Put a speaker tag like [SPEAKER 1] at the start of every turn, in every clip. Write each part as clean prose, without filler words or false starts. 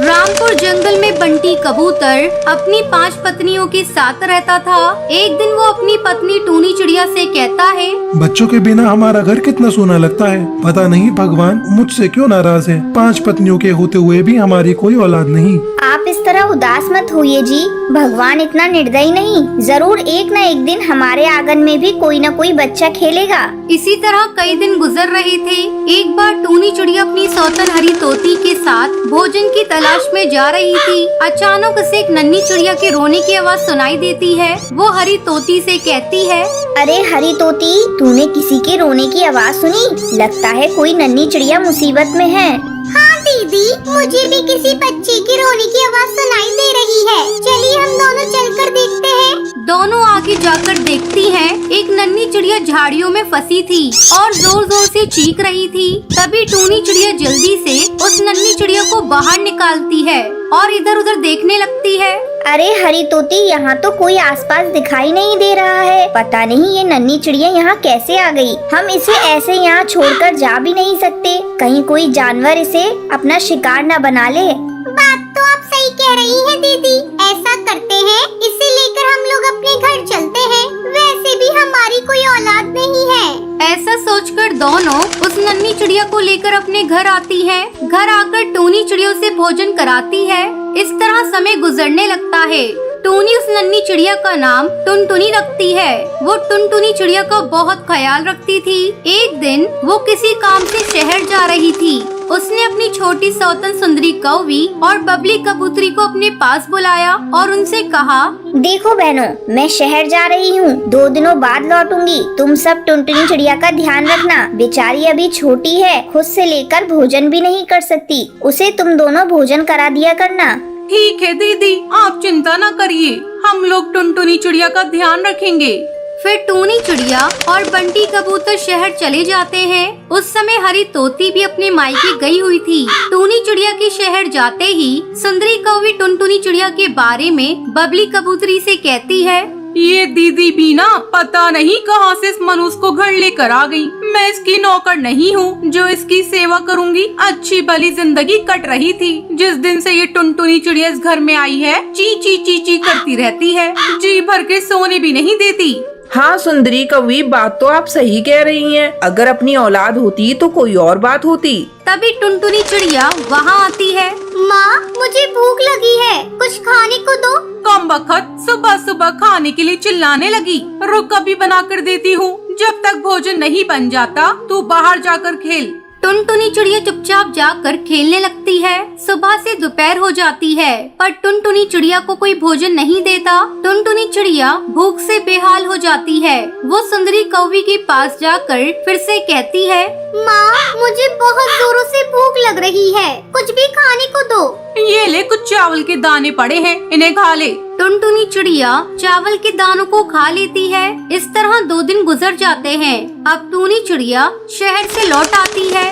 [SPEAKER 1] रामपुर जंगल में बंटी कबूतर अपनी 5 पत्नियों के साथ रहता था। एक दिन वो अपनी पत्नी टूनी चिड़िया से कहता है,
[SPEAKER 2] बच्चों के बिना हमारा घर कितना सोना लगता है। पता नहीं भगवान मुझसे क्यों नाराज है। 5 पत्नियों के होते हुए भी हमारी कोई औलाद नहीं।
[SPEAKER 3] आप इस तरह उदास मत होइए जी, भगवान इतना निर्दयी नहीं। जरूर एक न एक दिन हमारे आंगन में भी कोई न कोई बच्चा खेलेगा।
[SPEAKER 1] इसी तरह कई दिन गुजर रहे थे। एक बार टूनी चिड़िया अपनी सौतन हरी तोती के साथ भोजन की तलाश में जा रही थी। अचानक उसे एक नन्ही चिड़िया के रोने की आवाज सुनाई देती है। वो हरी तोती से कहती है,
[SPEAKER 3] अरे हरी तोती, तूने किसी के रोने की आवाज सुनी? लगता है कोई नन्ही चिड़िया मुसीबत में है। हाँ दीदी, मुझे भी किसी बच्चे की रोने की आवाज सुनाई दे रही है। चलिए हम दोनों चलकर देखते हैं।
[SPEAKER 1] दोनों आगे जाकर देखती हैं। एक नन्ही चिड़िया झाड़ियों में फंसी थी और जोर जोर से चीख रही थी। तभी टूनी चिड़िया जल्दी से उस नन्ही चिड़िया को बाहर निकालती है और इधर उधर देखने लगती है।
[SPEAKER 3] अरे हरी तोती, यहाँ तो कोई आसपास दिखाई नहीं दे रहा है। पता नहीं ये नन्ही चिड़िया यहाँ कैसे आ गई। हम इसे ऐसे यहाँ छोड़कर जा भी नहीं सकते। कहीं कोई जानवर इसे अपना शिकार न बना ले। बात तो आप सही कह रही हैं दीदी। ऐसा करते हैं, इसे लेकर हम लोग अपने घर चलते हैं। वैसे भी हमारी कोई औलाद नहीं है।
[SPEAKER 1] ऐसा सोचकर दोनों उस नन्ही चिड़िया को लेकर अपने घर आती हैं। घर आकर टूनी चिड़िया से भोजन कराती है। इस तरह समय गुजरने लगता है। टूनी उस नन्ही चिड़िया का नाम टुनटुनी रखती है। वो टुनटुनी चिड़िया का बहुत ख्याल रखती थी। एक दिन वो किसी काम से शहर जा रही थी। उसने अपनी छोटी सौतन सुंदरी कौवी और बबली कबूतरी को अपने पास बुलाया और उनसे कहा,
[SPEAKER 3] देखो बहनों, मैं शहर जा रही हूँ। 2 दिनों बाद लौटूंगी। तुम सब टुनटुनी चिड़िया का ध्यान रखना। बेचारी अभी छोटी है, खुद से लेकर भोजन भी नहीं कर सकती। उसे तुम दोनों भोजन करा दिया करना।
[SPEAKER 4] ठीक है दीदी, आप चिंता न करिए। हम लोग टुनटुनी चिड़िया का ध्यान रखेंगे।
[SPEAKER 1] फिर टूनी चिड़िया और बंटी कबूतर शहर चले जाते हैं। उस समय हरी तोती भी अपने मायके गई हुई थी। टूनी चिड़िया के शहर जाते ही सुंदरी कौवी टुनटुनी चिड़िया के बारे में बबली कबूतरी से कहती है,
[SPEAKER 4] ये दीदी भी ना पता नहीं कहां से इस मनुष्य को घर लेकर आ गई। मैं इसकी नौकर नहीं हूँ जो इसकी सेवा करूँगी। अच्छी भली जिंदगी कट रही थी। जिस दिन से ये टुनटुनी चिड़िया इस घर में आई है, ची ची ची ची करती रहती है। जी भर के सोने भी नहीं देती।
[SPEAKER 5] हाँ सुंदरी कौवी, बात तो आप सही कह रही हैं। अगर अपनी औलाद होती तो कोई और बात होती।
[SPEAKER 1] तभी टुनटुनी चिड़िया वहाँ आती है।
[SPEAKER 3] माँ, मुझे भूख लगी है, कुछ खाने को दो।
[SPEAKER 4] कम बखत सुबह सुबह खाने के लिए चिल्लाने लगी। रुक, अभी बना कर देती हूँ। जब तक भोजन नहीं बन जाता तू बाहर जाकर खेल।
[SPEAKER 1] टुनटुनी चिड़िया चुपचाप जाकर खेलने लगती है। सुबह से दोपहर हो जाती है पर टुनटुनी चिड़िया को कोई भोजन नहीं देता। टुनटुनी चिड़िया भूख से बेहाल हो जाती है। वो सुंदरी कौवी के पास जाकर फिर से कहती है,
[SPEAKER 3] माँ, मुझे बहुत जोरों से भूख लग रही है, कुछ भी खाने को दो।
[SPEAKER 4] ये ले, कुछ चावल के दाने पड़े हैं, इन्हें खा ले।
[SPEAKER 1] टुनटुनी चिड़िया चावल के दानों को खा लेती है। इस तरह 2 दिन गुजर जाते हैं। अब टूनी चिड़िया शहर से लौट आती है।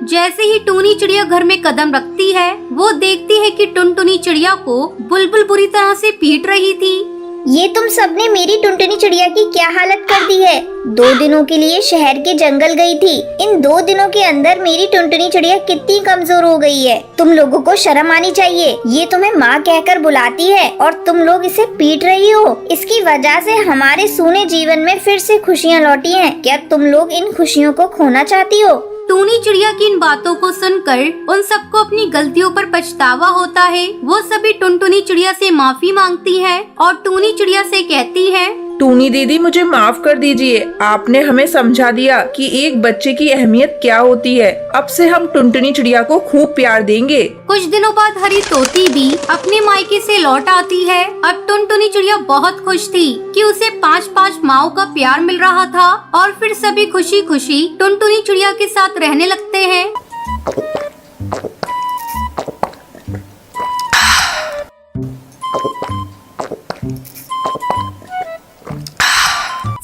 [SPEAKER 1] जैसे ही टूनी चिड़िया घर में कदम रखती है, वो देखती है कि टुनटुनी चिड़िया को बुलबुल बुरी तरह से पीट रही थी।
[SPEAKER 3] ये तुम सबने मेरी टुनटुनी चिड़िया की क्या हालत कर दी है। 2 दिनों के लिए शहर के जंगल गई थी। इन 2 दिनों के अंदर मेरी टुनटुनी चिड़िया कितनी कमजोर हो गई है। तुम लोगों को शर्म आनी चाहिए। ये तुम्हें माँ कहकर बुलाती है और तुम लोग इसे पीट रही हो। इसकी वजह से हमारे सूने जीवन में फिर से खुशियाँ लौटी हैं। क्या तुम लोग इन खुशियों को खोना चाहती हो?
[SPEAKER 1] टूनी चिड़िया की इन बातों को सुनकर उन सबको अपनी गलतियों पर पछतावा होता है। वो सभी टुनटुनी चिड़िया से माफी मांगती हैं और टूनी चिड़िया से कहती है,
[SPEAKER 5] टूनी दीदी, मुझे माफ कर दीजिए। आपने हमें समझा दिया कि एक बच्चे की अहमियत क्या होती है। अब से हम टुनटुनी चिड़िया को खूब प्यार देंगे।
[SPEAKER 1] कुछ दिनों बाद हरी तोती भी अपने मायके से लौट आती है। अब टुनटुनी चिड़िया बहुत खुश थी कि उसे 5-5 माओ का प्यार मिल रहा था और फिर सभी खुशी खुशी टुनटुनी चिड़िया के साथ रहने लगते हैं।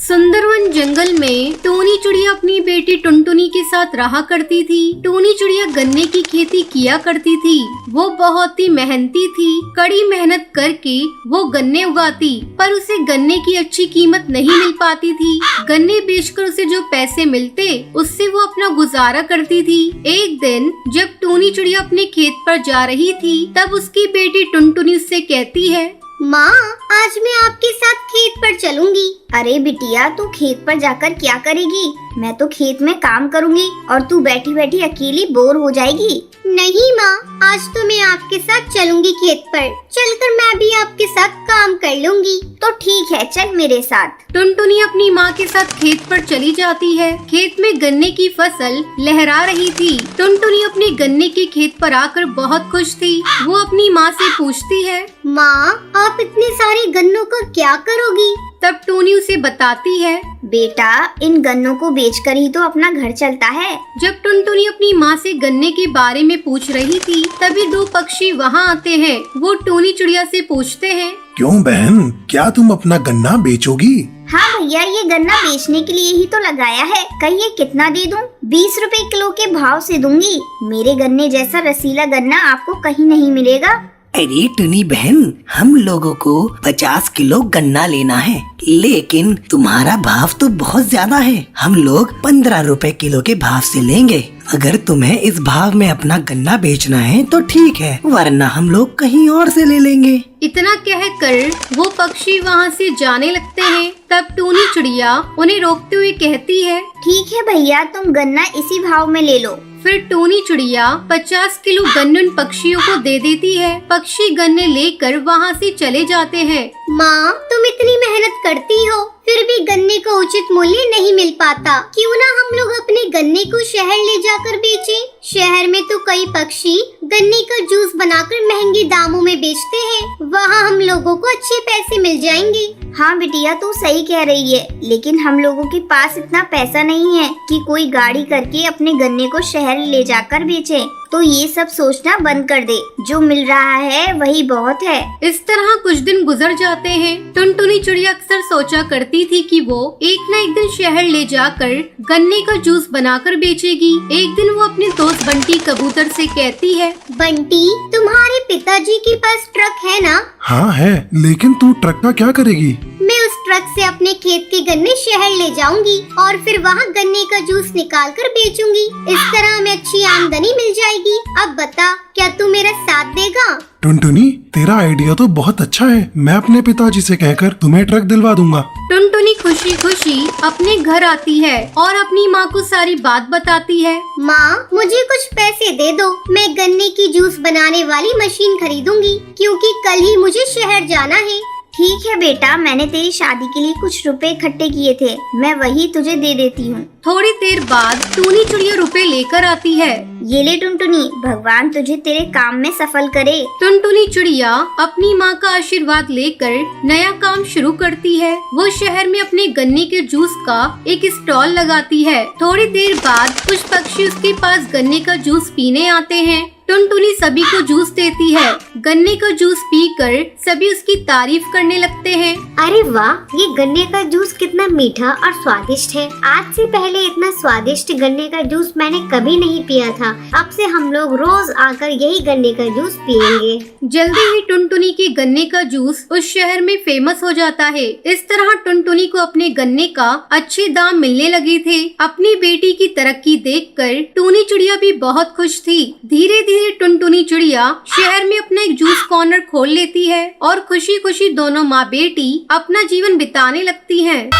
[SPEAKER 1] सुंदरवन जंगल में टूनी चिड़िया अपनी बेटी टुनटुनी के साथ रहा करती थी। टूनी चिड़िया गन्ने की खेती किया करती थी। वो बहुत ही मेहनती थी। कड़ी मेहनत करके वो गन्ने उगाती, पर उसे गन्ने की अच्छी कीमत नहीं मिल पाती थी। गन्ने बेचकर उसे जो पैसे मिलते उससे वो अपना गुजारा करती थी। एक दिन जब टूनी चिड़िया अपने खेत पर जा रही थी, तब उसकी बेटी टुनटुनी उससे कहती है,
[SPEAKER 3] माँ, आज मैं आपके साथ खेत पर चलूंगी। अरे बिटिया, तू खेत पर जाकर क्या करेगी? मैं तो खेत में काम करूंगी और तू बैठी बैठी अकेली बोर हो जाएगी। नहीं माँ, आज तो मैं आपके साथ चलूंगी खेत पर। चलकर मैं भी आपके साथ काम कर लूंगी। तो ठीक है, चल मेरे साथ।
[SPEAKER 1] टुनटुनी अपनी माँ के साथ खेत पर चली जाती है। खेत में गन्ने की फसल लहरा रही थी। टुनटुनी अपने गन्ने के खेत पर आकर बहुत खुश थी। वो अपनी माँ से पूछती है,
[SPEAKER 3] माँ, आप इतने सारे गन्नों का क्या करोगी?
[SPEAKER 1] तब टूनी उसे बताती है,
[SPEAKER 3] बेटा, इन गन्नों को बेचकर ही तो अपना घर चलता है।
[SPEAKER 1] जब टुनटुनी अपनी माँ से गन्ने के बारे में पूछ रही थी, तभी दो पक्षी वहाँ आते हैं। वो टूनी चिड़िया से पूछते हैं,
[SPEAKER 2] क्यों बहन, क्या तुम अपना गन्ना बेचोगी?
[SPEAKER 3] हाँ भैया, ये गन्ना बेचने के लिए ही तो लगाया है। कहिए कितना दे दूं? 20 रुपए किलो के भाव से दूंगी। मेरे गन्ने जैसा रसीला गन्ना आपको कहीं नहीं मिलेगा।
[SPEAKER 6] अरे टुनी बहन, हम लोगों को 50 किलो गन्ना लेना है, लेकिन तुम्हारा भाव तो बहुत ज्यादा है। हम लोग 15 रुपए किलो के भाव से लेंगे। अगर तुम्हें इस भाव में अपना गन्ना बेचना है तो ठीक है, वरना हम लोग कहीं और से ले लेंगे।
[SPEAKER 1] इतना कहकर वो पक्षी वहाँ से जाने लगते हैं। तब टूनी चिड़िया उन्हें रोकते हुए कहती है,
[SPEAKER 3] ठीक है भैया, तुम गन्ना इसी भाव में ले लो।
[SPEAKER 1] फिर टूनी चिड़िया 50 किलो गन्ने उन पक्षियों को दे देती है। पक्षी गन्ने लेकर वहाँ से चले जाते हैं।
[SPEAKER 3] माँ, तुम इतनी मेहनत करती हो, फिर भी गन्ने का उचित मूल्य नहीं मिल पाता। क्यों ना हम लोग अपने गन्ने को शहर ले जाकर बेचें? शहर में तो कई पक्षी गन्ने का जूस बनाकर महंगे दामों में बेचते हैं। वहाँ हम लोगों को अच्छे पैसे मिल जाएंगे। हाँ बिटिया, तू सही कह रही है, लेकिन हम लोगों के पास इतना पैसा नहीं है कि कोई गाड़ी करके अपने गन्ने को शहर ले जाकर बेचे। तो ये सब सोचना बंद कर दे, जो मिल रहा है वही बहुत है।
[SPEAKER 1] इस तरह कुछ दिन गुजर जाते हैं। टुनटुनी चिड़िया अक्सर सोचा करती थी कि वो एक न एक दिन शहर ले जाकर गन्ने का जूस बनाकर बेचेगी। एक दिन वो अपने दोस्त बंटी कबूतर से कहती है,
[SPEAKER 3] बंटी, तुम्हारे पिताजी के पास ट्रक है ना?
[SPEAKER 2] हाँ है, लेकिन तू ट्रक का क्या करेगी?
[SPEAKER 3] मैं उस ट्रक से अपने खेत के गन्ने शहर ले जाऊंगी और फिर वहाँ गन्ने का जूस निकाल कर बेचूंगी। इस तरह हमें अच्छी आमदनी मिल जाएगी। अब बता, क्या तू मेरा साथ देगा?
[SPEAKER 2] टुनटुनी, तेरा आइडिया तो बहुत अच्छा है। मैं अपने पिताजी से कहकर तुम्हें ट्रक दिलवा दूंगा।
[SPEAKER 1] टुनटुनी खुशी खुशी अपने घर आती है और अपनी माँ को सारी बात बताती है।
[SPEAKER 3] माँ, मुझे कुछ पैसे दे दो। मैं गन्ने की जूस बनाने वाली मशीन खरीदूंगी, क्योंकि कल ही मुझे शहर जाना है। ठीक है बेटा, मैंने तेरी शादी के लिए कुछ रुपए इकट्ठे किए थे, मैं वही तुझे दे देती हूँ।
[SPEAKER 1] थोड़ी देर बाद टूनी चिड़िया रुपए लेकर आती है।
[SPEAKER 3] ये ले टुनटुनी, भगवान तुझे तेरे काम में सफल करे।
[SPEAKER 1] टुनटुनी चिड़िया अपनी माँ का आशीर्वाद लेकर नया काम शुरू करती है। वो शहर में अपने गन्ने के जूस का एक स्टॉल लगाती है। थोड़ी देर बाद कुछ पक्षी उसके पास गन्ने का जूस पीने आते हैं। टुनटुनी सभी को जूस देती है। गन्ने का जूस पीकर सभी उसकी तारीफ करने लगते हैं।
[SPEAKER 3] अरे वाह, ये गन्ने का जूस कितना मीठा और स्वादिष्ट है। आज से पहले इतना स्वादिष्ट गन्ने का जूस मैंने कभी नहीं पिया था। अब से हम लोग रोज आकर यही गन्ने का जूस पियेंगे।
[SPEAKER 1] जल्दी ही टुनटुनी के गन्ने का जूस उस शहर में फेमस हो जाता है। इस तरह टुनटुनी को अपने गन्ने का अच्छे दाम मिलने लगे थे। अपनी बेटी की तरक्की देखकर टूनी चिड़िया भी बहुत खुश थी। धीरे धीरे टुनटुनी चिड़िया शहर में अपना एक जूस कॉर्नर खोल लेती है और खुशी खुशी दोनों माँ बेटी अपना जीवन बिताने लगती हैं।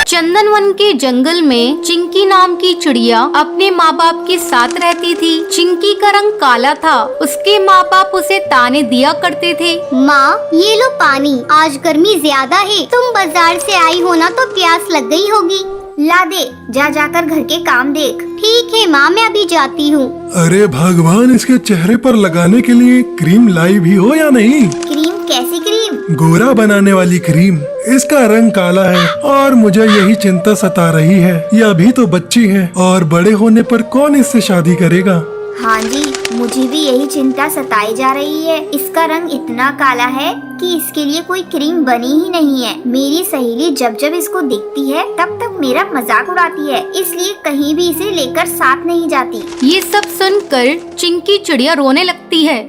[SPEAKER 1] चंदनवन के जंगल में चिंकी नाम की चिड़िया अपने माँ बाप के साथ रहती थी। चिंकी का रंग काला था। उसके माँ बाप उसे ताने दिया करते थे।
[SPEAKER 3] माँ, ये लो पानी, आज गर्मी ज्यादा है। तुम बाजार से आई हो ना, तो प्यास लग गई होगी। ला दे, जा जाकर घर के काम देख। ठीक है माँ, मैं अभी जाती हूँ।
[SPEAKER 2] अरे भगवान, इसके चेहरे पर लगाने के लिए क्रीम लाई भी हो या नहीं?
[SPEAKER 3] क्रीम कैसी क्रीम?
[SPEAKER 2] गोरा बनाने वाली क्रीम। इसका रंग काला है और मुझे यही चिंता सता रही है। ये अभी तो बच्ची है और बड़े होने पर कौन इससे शादी करेगा।
[SPEAKER 3] हाँ जी, मुझे भी यही चिंता सताई जा रही है। इसका रंग इतना काला है कि इसके लिए कोई क्रीम बनी ही नहीं है। मेरी सहेली जब जब इसको देखती है तब तक मेरा मजाक उड़ाती है, इसलिए कहीं भी इसे लेकर साथ नहीं जाती।
[SPEAKER 1] ये सब सुनकर चिंकी चिड़िया रोने लगती है।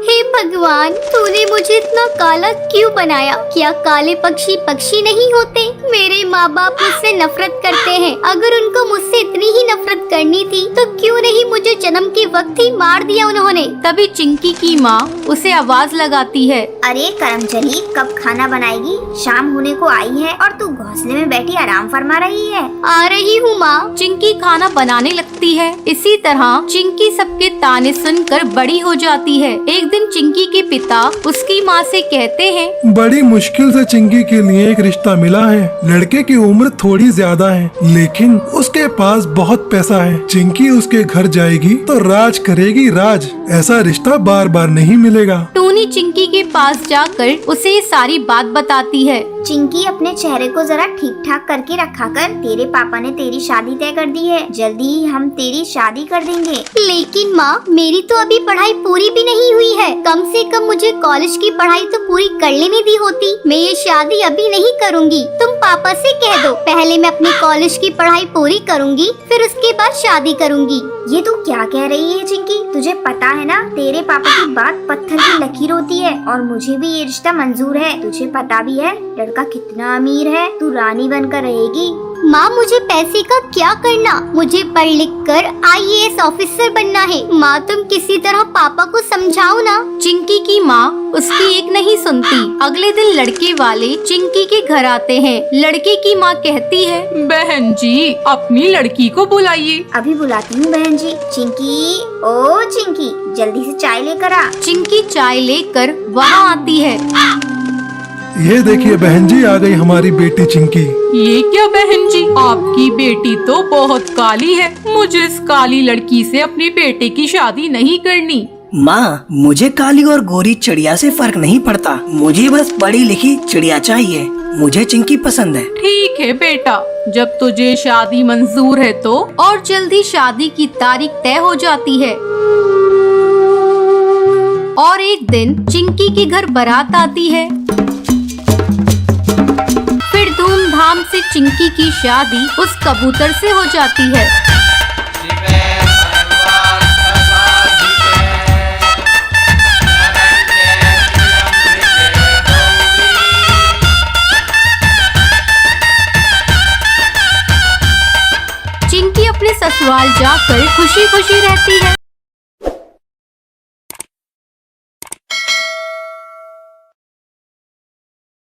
[SPEAKER 1] हे भगवान, तूने मुझे इतना काला क्यों बनाया? क्या काले पक्षी पक्षी नहीं होते? मेरे माँ बाप मुझसे नफरत करते हैं। अगर उनको मुझसे इतनी ही नफरत करनी थी तो क्यों नहीं मुझे जन्म के वक्त ही मार दिया उन्होंने। तभी चिंकी की माँ उसे आवाज लगाती है।
[SPEAKER 3] अरे करमचली, कब खाना बनाएगी? शाम होने को आई है और तू घोंसले में बैठी आराम फरमा रही है।
[SPEAKER 1] आ रही हूँ माँ। चिंकी खाना बनाने लगती है। इसी तरह चिंकी सबके ताने सुनकर बड़ी हो जाती है। एक दिन चिंकी के पिता उसकी माँ से कहते हैं,
[SPEAKER 2] बड़ी मुश्किल से चिंकी के लिए एक रिश्ता मिला है। लड़के की उम्र थोड़ी ज्यादा है लेकिन उसके पास बहुत पैसा है। चिंकी उसके घर जाएगी तो राज करेगी राज। ऐसा रिश्ता बार बार नहीं मिलेगा।
[SPEAKER 1] टूनी चिंकी के पास जाकर उसे ये सारी बात बताती है।
[SPEAKER 3] चिंकी, अपने चेहरे को जरा ठीक ठाक करके रखा कर। तेरे पापा ने तेरी शादी तय कर दी है। जल्दी ही हम तेरी शादी कर देंगे।
[SPEAKER 1] लेकिन माँ, मेरी तो अभी पढ़ाई पूरी भी नहीं हुई है। कम से कम मुझे कॉलेज की पढ़ाई तो पूरी कर लेने दी होती। मैं ये शादी अभी नहीं करूँगी। तुम पापा से कह दो, पहले मैं अपनी कॉलेज की पढ़ाई पूरी करूँगी, फिर उसके बाद शादी करूँगी।
[SPEAKER 3] ये तू क्या कह रही है चिंकी? तुझे पता है ना, तेरे पापा की बात पत्थर की लकीर होती है और मुझे भी ये रिश्ता मंजूर है। तुझे पता भी है लड़का कितना अमीर है। तू रानी बनकर रहेगी।
[SPEAKER 1] माँ, मुझे पैसे का क्या करना? मुझे पढ़ लिख कर IAS ऑफिसर बनना है। माँ, तुम किसी तरह पापा को समझाओ ना। चिंकी की माँ उसकी एक नहीं सुनती। अगले दिन लड़के वाले चिंकी के घर आते हैं। लड़के की माँ कहती है,
[SPEAKER 4] बहन जी, अपनी लड़की को बुलाइए।
[SPEAKER 3] अभी बुलाती हूँ बहन जी। चिंकी, ओ चिंकी, जल्दी से चाय लेकर आ।
[SPEAKER 1] चिंकी चाय लेकर वहाँ आती है।
[SPEAKER 2] ये देखिए बहन जी, आ गई हमारी बेटी चिंकी।
[SPEAKER 4] ये क्या बहन जी, आपकी बेटी तो बहुत काली है। मुझे इस काली लड़की से अपने बेटे की शादी नहीं करनी।
[SPEAKER 6] माँ, मुझे काली और गोरी चिड़िया से फर्क नहीं पड़ता। मुझे बस पढ़ी लिखी चिड़िया चाहिए। मुझे चिंकी पसंद है।
[SPEAKER 4] ठीक है बेटा, जब तुझे शादी मंजूर है तो।
[SPEAKER 1] और जल्दी शादी की तारीख तय हो जाती है। और एक दिन चिंकी के घर बारात आती है। फिर धूमधाम से चिंकी की शादी उस कबूतर से हो जाती है। चिंकी अपने ससुराल जाकर खुशी खुशी रहती है।